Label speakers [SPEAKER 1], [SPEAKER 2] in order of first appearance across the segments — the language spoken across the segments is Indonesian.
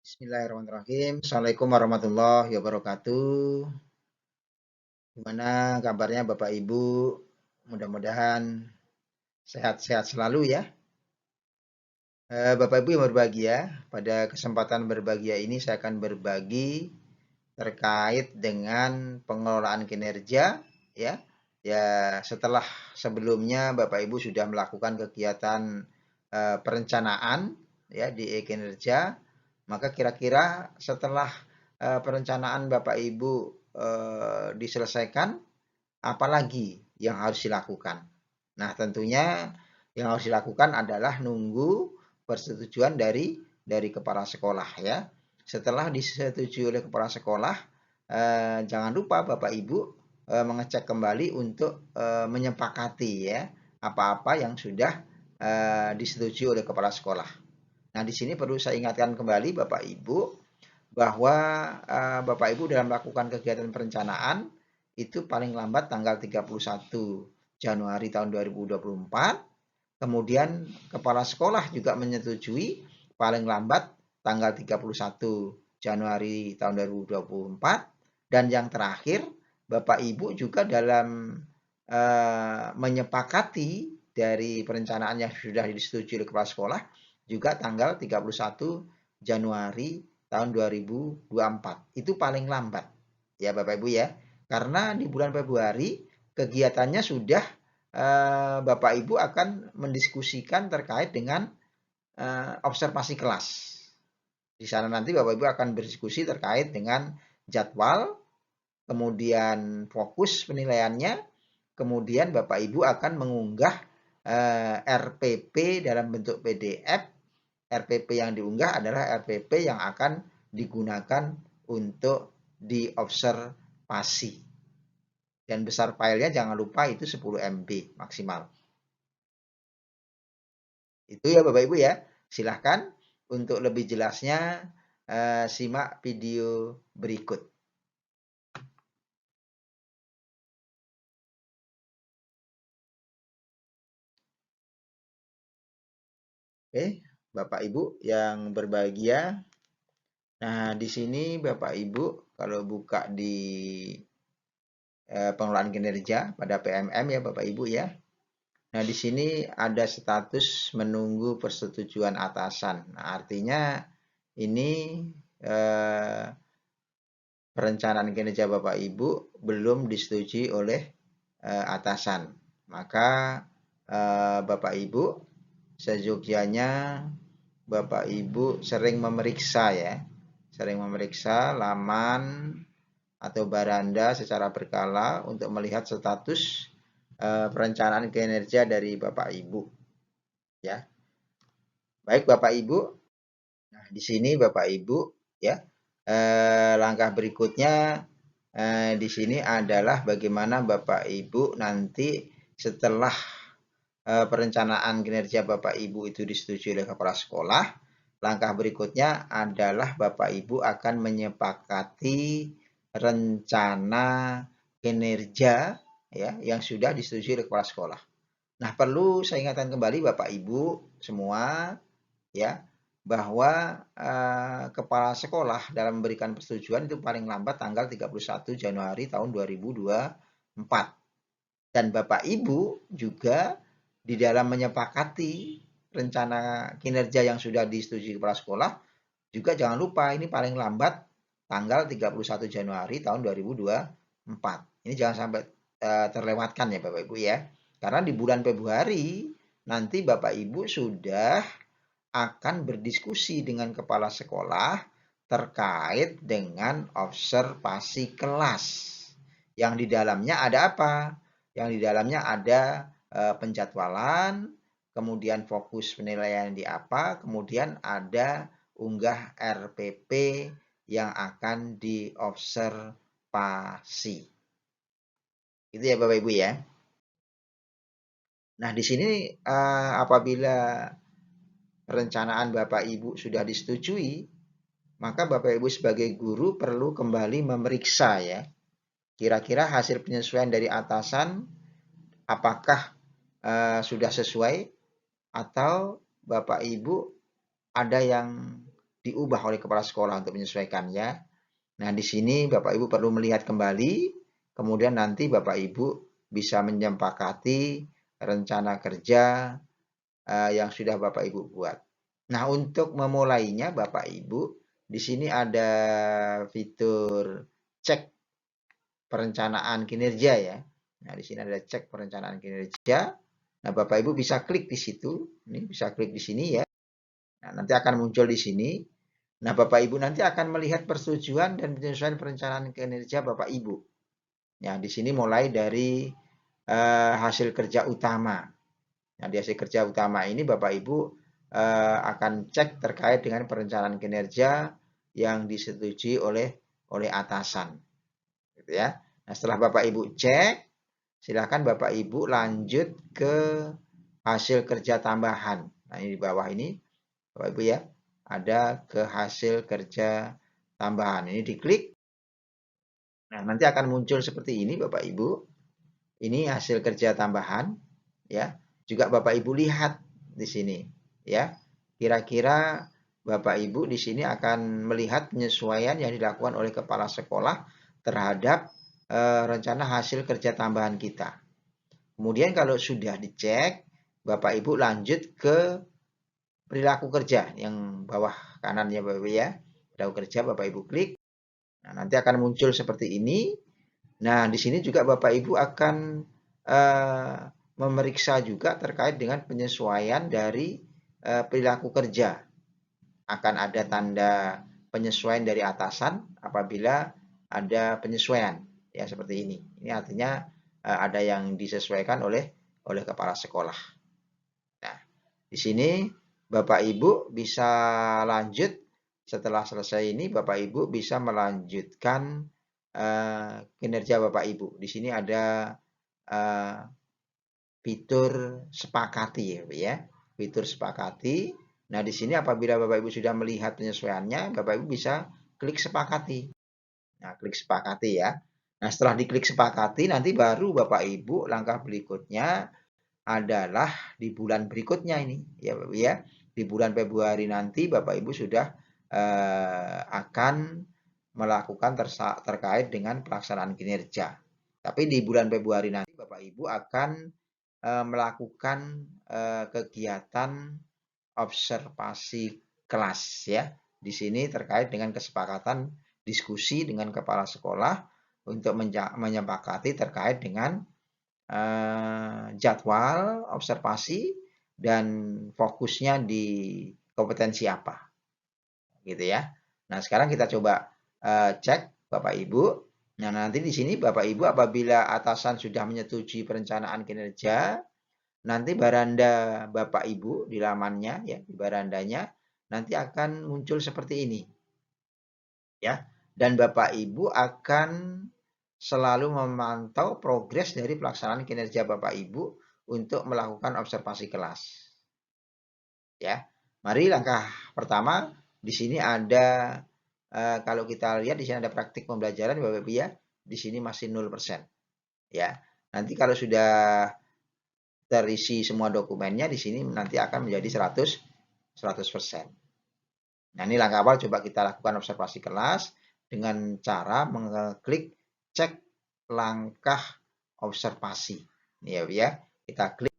[SPEAKER 1] Bismillahirrahmanirrahim. Assalamualaikum warahmatullahi wabarakatuh. Gimana kabarnya Bapak Ibu? Mudah-mudahan sehat-sehat selalu ya. Bapak Ibu yang berbahagia, pada kesempatan berbahagia ini saya akan berbagi terkait dengan pengelolaan kinerja ya. Ya, setelah sebelumnya Bapak Ibu sudah melakukan kegiatan perencanaan ya di e-kinerja, maka kira-kira setelah perencanaan Bapak Ibu diselesaikan, apalagi yang harus dilakukan. Nah, tentunya yang harus dilakukan adalah nunggu persetujuan dari kepala sekolah ya. Setelah disetujui oleh kepala sekolah, jangan lupa Bapak Ibu mengecek kembali untuk menyepakati ya apa-apa yang sudah disetujui oleh kepala sekolah. Nah, di sini perlu saya ingatkan kembali Bapak Ibu bahwa Bapak Ibu dalam melakukan kegiatan perencanaan itu paling lambat tanggal 31 Januari tahun 2024. Kemudian kepala sekolah juga menyetujui paling lambat tanggal 31 Januari tahun 2024. Dan yang terakhir, Bapak Ibu juga dalam menyepakati dari perencanaan yang sudah disetujui oleh kepala sekolah juga tanggal 31 Januari tahun 2024. Itu paling lambat ya Bapak Ibu ya. Karena di bulan Februari kegiatannya sudah Bapak Ibu akan mendiskusikan terkait dengan observasi kelas. Di sana nanti Bapak Ibu akan berdiskusi terkait dengan jadwal, kemudian fokus penilaiannya, kemudian Bapak Ibu akan mengunggah RPP dalam bentuk PDF. RPP yang diunggah adalah RPP yang akan digunakan untuk diobservasi. Dan besar filenya jangan lupa itu 10 MB maksimal. Itu ya Bapak Ibu ya. Silahkan untuk lebih jelasnya simak video berikut. Oke, Bapak Ibu yang berbahagia. Nah, di sini Bapak Ibu kalau buka di pengelolaan kinerja pada PMM ya Bapak Ibu ya. Nah, di sini ada status menunggu persetujuan atasan. Nah, artinya ini perencanaan kinerja Bapak Ibu belum disetujui oleh atasan. Maka Bapak Ibu seyogyanya Bapak Ibu sering memeriksa ya. Sering memeriksa laman atau baranda secara berkala untuk melihat status perencanaan kinerja dari Bapak Ibu. Ya. Baik Bapak Ibu. Nah, di sini Bapak Ibu ya. Langkah berikutnya di sini adalah bagaimana Bapak Ibu nanti setelah perencanaan kinerja Bapak Ibu itu disetujui oleh kepala sekolah, langkah berikutnya adalah Bapak Ibu akan menyepakati rencana kinerja ya yang sudah disetujui oleh kepala sekolah. Nah, perlu saya ingatkan kembali Bapak Ibu semua ya bahwa kepala sekolah dalam memberikan persetujuan itu paling lambat tanggal 31 Januari tahun 2024. Dan Bapak Ibu juga di dalam menyepakati rencana kinerja yang sudah disetujui kepala sekolah juga jangan lupa ini paling lambat tanggal 31 Januari tahun 2024. Ini jangan sampai terlewatkan ya Bapak Ibu ya. Karena di bulan Februari nanti Bapak Ibu sudah akan berdiskusi dengan kepala sekolah terkait dengan observasi kelas. Yang di dalamnya ada apa? Yang di dalamnya ada penjadwalan, kemudian fokus penilaian di apa, kemudian ada unggah RPP yang akan diobservasi. Itu ya Bapak Ibu ya. Nah, di sini apabila perencanaan Bapak Ibu sudah disetujui, maka Bapak Ibu sebagai guru perlu kembali memeriksa ya. Kira-kira hasil penyesuaian dari atasan apakah sudah sesuai atau Bapak Ibu ada yang diubah oleh kepala sekolah untuk menyesuaikannya. Nah, di sini Bapak Ibu perlu melihat kembali, kemudian nanti Bapak Ibu bisa menyepakati rencana kerja yang sudah Bapak Ibu buat. Nah, untuk memulainya Bapak Ibu, di sini ada fitur cek perencanaan kinerja ya. Nah, di sini ada cek perencanaan kinerja. Nah, Bapak Ibu bisa klik di situ. Ini bisa klik di sini ya. Nah, nanti akan muncul di sini. Nah, Bapak Ibu nanti akan melihat persetujuan dan penyesuaian perencanaan kinerja Bapak Ibu. Ya, di sini mulai dari hasil kerja utama. Nah, di hasil kerja utama ini Bapak Ibu akan cek terkait dengan perencanaan kinerja yang disetujui oleh atasan. Gitu ya. Nah, setelah Bapak Ibu cek, silakan Bapak Ibu lanjut ke hasil kerja tambahan. Nah, ini di bawah ini Bapak Ibu ya, ada ke hasil kerja tambahan. Ini diklik. Nah, nanti akan muncul seperti ini Bapak Ibu. Ini hasil kerja tambahan ya. Juga Bapak Ibu lihat di sini ya. Kira-kira Bapak Ibu di sini akan melihat penyesuaian yang dilakukan oleh kepala sekolah terhadap rencana hasil kerja tambahan kita. Kemudian kalau sudah dicek, Bapak Ibu lanjut ke perilaku kerja yang bawah kanannya Bapak Ibu ya. Perilaku kerja Bapak Ibu klik. Nah, nanti akan muncul seperti ini. Nah, di sini juga Bapak Ibu akan memeriksa juga terkait dengan penyesuaian dari perilaku kerja. Akan ada tanda penyesuaian dari atasan apabila ada penyesuaian ya seperti ini. Ini artinya ada yang disesuaikan oleh kepala sekolah. Nah, di sini Bapak Ibu bisa lanjut setelah selesai ini Bapak Ibu bisa melanjutkan kinerja Bapak Ibu. Di sini ada fitur sepakati ya, fitur sepakati. Nah, di sini apabila Bapak Ibu sudah melihat penyesuaiannya, Bapak Ibu bisa klik sepakati. Nah, klik sepakati ya. Nah, setelah diklik sepakati, nanti baru Bapak Ibu langkah berikutnya adalah di bulan berikutnya ini ya Bapak ya. Di bulan Februari nanti Bapak Ibu sudah akan melakukan terkait dengan pelaksanaan kinerja. Tapi di bulan Februari nanti Bapak Ibu akan melakukan kegiatan observasi kelas ya. Di sini terkait dengan kesepakatan diskusi dengan kepala sekolah untuk menyepakati terkait dengan jadwal observasi dan fokusnya di kompetensi apa gitu ya. Nah, sekarang kita coba cek Bapak Ibu. Nah, nanti di sini Bapak Ibu apabila atasan sudah menyetujui perencanaan kinerja, nanti baranda Bapak Ibu di lamannya ya, di barandanya nanti akan muncul seperti ini. Ya. Dan Bapak Ibu akan selalu memantau progres dari pelaksanaan kinerja Bapak Ibu untuk melakukan observasi kelas. Ya. Mari langkah pertama di sini ada kalau kita lihat di sini ada praktik pembelajaran Bapak Ibu ya. Di sini masih 0%. Ya. Nanti kalau sudah terisi semua dokumennya di sini nanti akan menjadi 100%. Nah, ini langkah awal coba kita lakukan observasi kelas dengan cara mengklik cek langkah observasi. Ini ya, kita klik.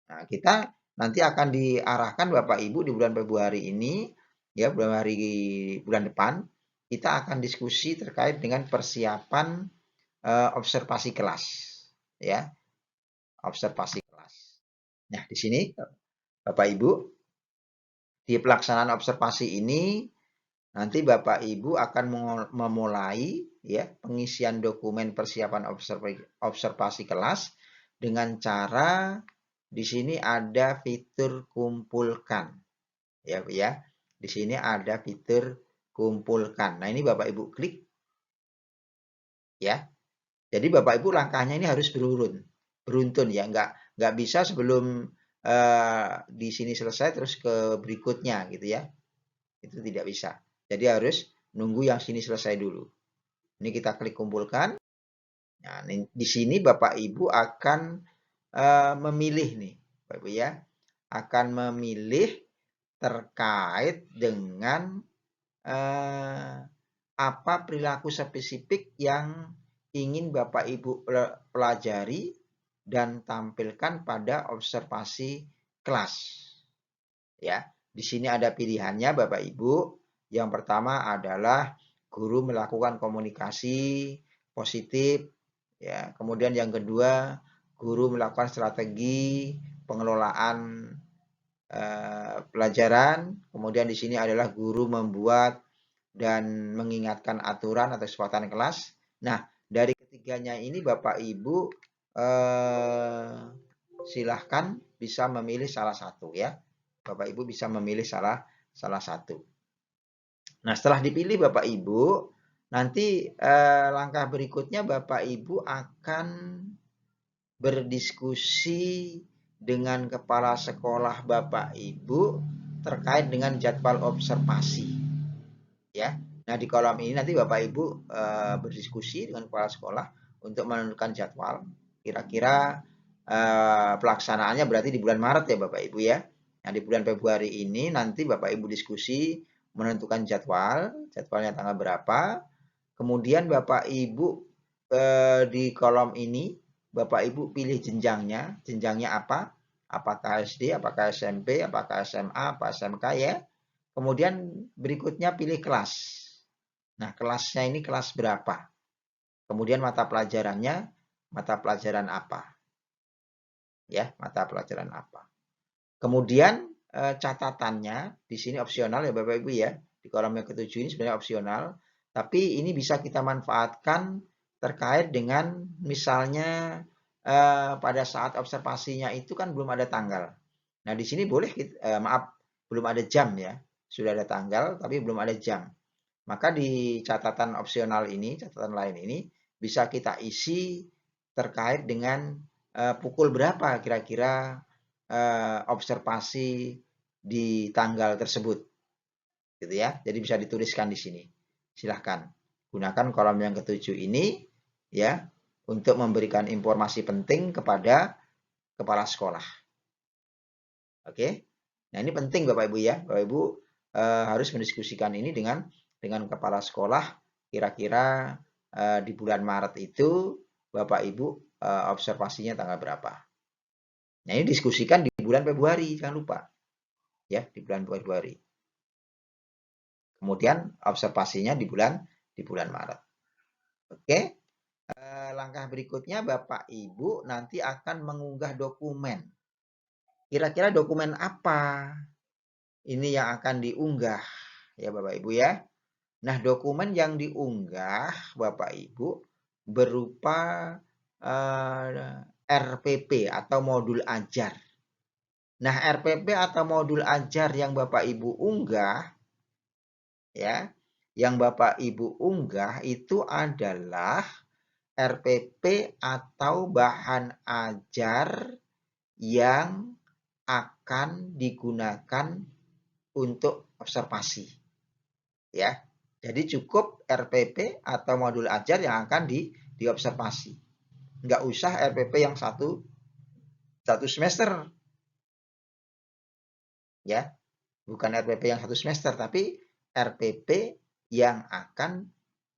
[SPEAKER 1] Nah, kita nanti akan diarahkan Bapak Ibu di bulan Februari ini, ya bulan depan, kita akan diskusi terkait dengan persiapan observasi kelas, ya, observasi kelas. Nah, di sini Bapak Ibu, di pelaksanaan observasi ini nanti Bapak Ibu akan memulai ya pengisian dokumen persiapan observasi kelas dengan cara di sini ada fitur kumpulkan. Ya, ya. Di sini ada fitur kumpulkan. Nah, ini Bapak Ibu klik ya. Jadi Bapak Ibu langkahnya ini harus beruntun ya, nggak bisa sebelum di sini selesai terus ke berikutnya gitu ya. Itu tidak bisa. Jadi harus nunggu yang sini selesai dulu. Ini kita klik kumpulkan. Nah, di sini Bapak Ibu akan memilih nih, Bapak Ibu ya, akan memilih terkait dengan apa perilaku spesifik yang ingin Bapak Ibu pelajari dan tampilkan pada observasi kelas. Ya, di sini ada pilihannya Bapak Ibu. Yang pertama adalah guru melakukan komunikasi positif, ya. Kemudian yang kedua, guru melakukan strategi pengelolaan pelajaran. Kemudian di sini adalah guru membuat dan mengingatkan aturan atau kesepakatan kelas. Nah, dari ketiganya ini Bapak Ibu silahkan bisa memilih salah satu, ya. Bapak Ibu bisa memilih salah satu. Nah, setelah dipilih Bapak Ibu, nanti langkah berikutnya Bapak Ibu akan berdiskusi dengan kepala sekolah Bapak Ibu terkait dengan jadwal observasi, ya. Nah, di kolom ini nanti Bapak Ibu berdiskusi dengan kepala sekolah untuk menentukan jadwal. Kira-kira pelaksanaannya berarti di bulan Maret ya Bapak Ibu, ya. Nah, di bulan Februari ini nanti Bapak Ibu diskusi menentukan jadwalnya tanggal berapa. Kemudian Bapak Ibu di kolom ini Bapak Ibu pilih jenjangnya apa? Apakah SD, apakah SMP, apakah SMA, apa SMK, ya. Kemudian berikutnya pilih kelas. Nah, kelasnya ini kelas berapa? Kemudian mata pelajarannya, mata pelajaran apa? Ya, mata pelajaran apa? Kemudian catatannya di sini opsional ya Bapak Ibu, ya. Di kolom yang ketujuh ini sebenarnya opsional, tapi ini bisa kita manfaatkan terkait dengan misalnya pada saat observasinya itu kan belum ada tanggal. Nah, di sini boleh belum ada jam, ya. Sudah ada tanggal tapi belum ada jam. Maka di catatan opsional ini, catatan lain ini bisa kita isi terkait dengan pukul berapa kira-kira observasi di tanggal tersebut, gitu ya. Jadi bisa dituliskan di sini. Silahkan gunakan kolom yang ketujuh ini, ya, untuk memberikan informasi penting kepada kepala sekolah. Oke. Nah, ini penting Bapak Ibu, ya. Bapak Ibu harus mendiskusikan ini dengan kepala sekolah. Kira-kira di bulan Maret itu Bapak Ibu observasinya tanggal berapa. Nah, ini diskusikan di bulan Februari, jangan lupa. Ya, di bulan Februari. Kemudian observasinya di bulan Maret. Oke. Langkah berikutnya Bapak Ibu nanti akan mengunggah dokumen. Kira-kira dokumen apa ini yang akan diunggah, ya Bapak Ibu, ya. Nah, dokumen yang diunggah Bapak Ibu berupa RPP atau modul ajar. Nah, RPP atau modul ajar yang Bapak Ibu unggah, ya, yang Bapak Ibu unggah itu adalah RPP atau bahan ajar yang akan digunakan untuk observasi, ya. Jadi cukup RPP atau modul ajar yang akan diobservasi. Nggak usah RPP yang satu semester, ya. Bukan RPP yang satu semester, tapi RPP yang akan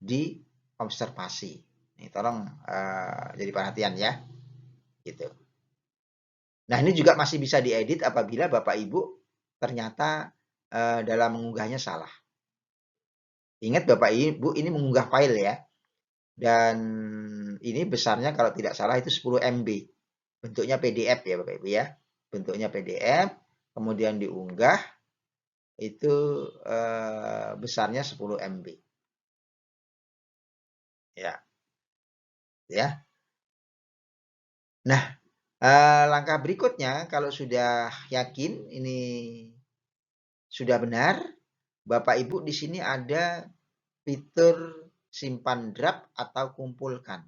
[SPEAKER 1] diobservasi. Ini tolong jadi perhatian, ya. Gitu. Nah, ini juga masih bisa diedit apabila Bapak Ibu ternyata dalam mengunggahnya salah. Ingat Bapak Ibu ini mengunggah file, ya. Dan ini besarnya kalau tidak salah itu 10 MB. Bentuknya PDF, ya Bapak Ibu, ya. Bentuknya PDF, kemudian diunggah itu besarnya 10 MB. Ya. Ya. Nah, langkah berikutnya kalau sudah yakin ini sudah benar, Bapak Ibu di sini ada fitur simpan draft atau kumpulkan.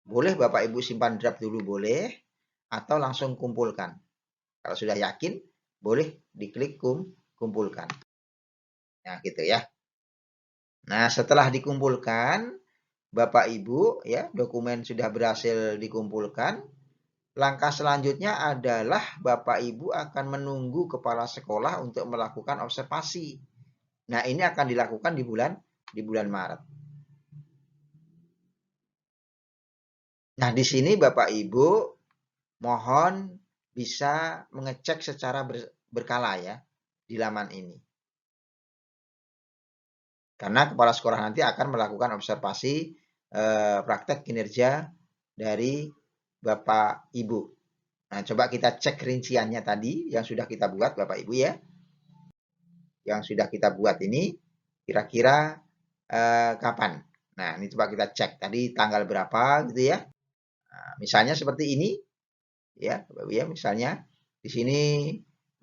[SPEAKER 1] Boleh Bapak Ibu simpan draft dulu, boleh, atau langsung kumpulkan. Kalau sudah yakin, boleh diklik kumpulkan. Nah, gitu, ya. Nah, setelah dikumpulkan, Bapak Ibu, ya, dokumen sudah berhasil dikumpulkan. langkah selanjutnya adalah Bapak Ibu akan menunggu kepala sekolah untuk melakukan observasi. Nah, ini akan dilakukan di bulan Maret. Nah, di sini Bapak Ibu mohon bisa mengecek secara berkala ya di laman ini. Karena kepala sekolah nanti akan melakukan observasi praktek kinerja dari Bapak Ibu. Nah, coba kita cek rinciannya tadi yang sudah kita buat Bapak Ibu ya. Yang sudah kita buat ini kira-kira kapan? Nah, ini coba kita cek tadi tanggal berapa gitu ya. Nah, misalnya seperti ini ya, Bapak Ibu ya, misalnya di sini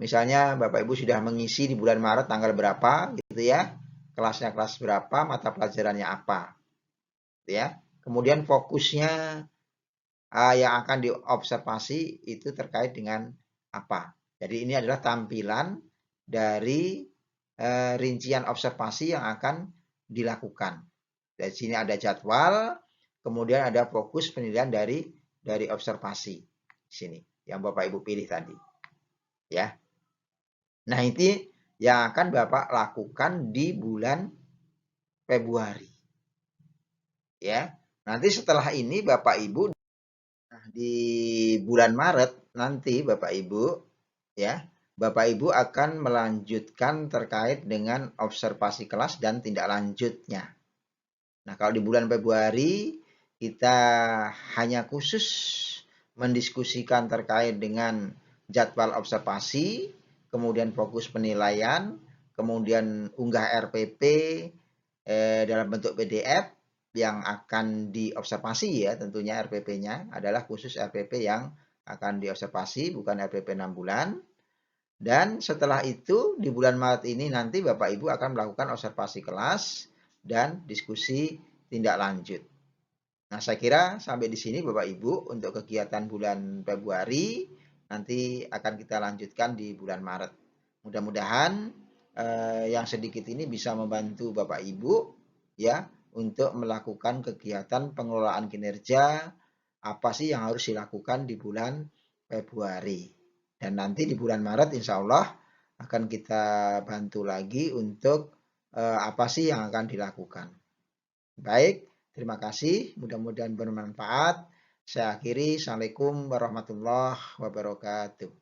[SPEAKER 1] misalnya Bapak Ibu sudah mengisi di bulan Maret tanggal berapa gitu ya. Kelasnya kelas berapa, mata pelajarannya apa. Gitu ya. Kemudian fokusnya yang akan diobservasi itu terkait dengan apa. Jadi ini adalah tampilan dari rincian observasi yang akan dilakukan. Dari sini ada jadwal, kemudian ada fokus penilaian dari observasi di sini yang Bapak Ibu pilih tadi. Ya. Nah, ini yang akan Bapak lakukan di bulan Februari. Ya. Nanti setelah ini Bapak Ibu di bulan Maret nanti Bapak Ibu ya, Bapak Ibu akan melanjutkan terkait dengan observasi kelas dan tindak lanjutnya. Nah, kalau di bulan Februari kita hanya khusus mendiskusikan terkait dengan jadwal observasi, kemudian fokus penilaian, kemudian unggah RPP dalam bentuk PDF yang akan diobservasi ya, tentunya RPP-nya adalah khusus RPP yang akan diobservasi, bukan RPP 6 bulan. Dan setelah itu di bulan Maret ini nanti Bapak Ibu akan melakukan observasi kelas dan diskusi tindak lanjut. Nah, saya kira sampai di sini Bapak Ibu untuk kegiatan bulan Februari, nanti akan kita lanjutkan di bulan Maret. Mudah-mudahan yang sedikit ini bisa membantu Bapak Ibu ya untuk melakukan kegiatan pengelolaan kinerja apa sih yang harus dilakukan di bulan Februari. Dan nanti di bulan Maret insya Allah akan kita bantu lagi untuk apa sih yang akan dilakukan. Baik, terima kasih. Mudah-mudahan bermanfaat. Saya akhiri. Assalamualaikum warahmatullahi wabarakatuh.